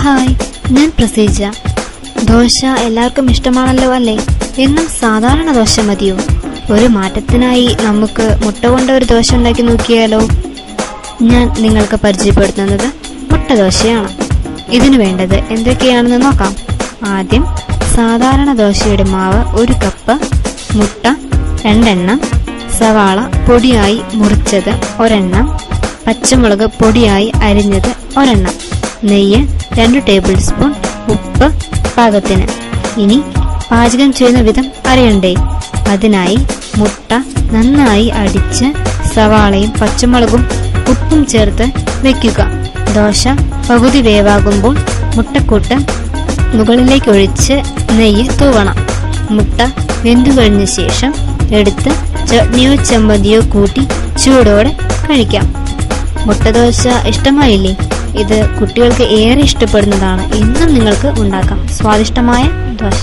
Hi, ഞാൻ പ്രസീജ. ദോശ എല്ലാവർക്കും ഇഷ്ടമാണല്ലോ അല്ലേ? എന്നും സാധാരണ ദോശ മതിയോ? ഒരു മാറ്റത്തിനായി നമുക്ക് മുട്ട കൊണ്ട് ഒരു ദോശ ഉണ്ടാക്കി നോക്കിയാലോ? ഞാൻ നിങ്ങൾക്ക് പരിചയപ്പെടുത്തുന്നത് മുട്ട ദോശയാണ്. ഇതിനു വേണ്ടത് എന്തൊക്കെയാണെന്ന് നോക്കാം. ആദ്യം സാധാരണ ദോശയുടെ മാവ് 1 കപ്പ്, മുട്ട 2 എണ്ണം, സവാള പൊടിയായി മുറിച്ചത് 1 എണ്ണം, പച്ചമുളക് പൊടിയായി അരിഞ്ഞത് 1 എണ്ണം, നെയ്യ് 2 ടേബിൾ സ്പൂൺ, ഉപ്പ് പാകത്തിന്. ഇനി പാചകം ചെയ്യുന്ന വിധം അറിയണ്ടേ? അതിനായി മുട്ട നന്നായി അടിച്ച് സവാളയും പച്ചമുളകും ഉപ്പും ചേർത്ത് വെക്കുക. ദോശ പകുതി വേവാകുമ്പോൾ മുട്ടക്കൂട്ട് മുകളിലേക്ക് ഒഴിച്ച് നെയ്യ് തൂവണം. മുട്ട വെന്തു കഴിഞ്ഞ ശേഷം എടുത്ത് ചട്നിയോ ചമ്മന്തിയോ കൂട്ടി ചൂടോടെ കഴിക്കാം. മുട്ടദോശ ഇഷ്ടമായില്ലേ? ഇത് കുട്ടികൾക്ക് ഏറെ ഇഷ്ടപ്പെടുന്നതാണ്. എന്നും നിങ്ങൾക്ക് ഉണ്ടാക്കാം സ്വാദിഷ്ടമായ ദോശ.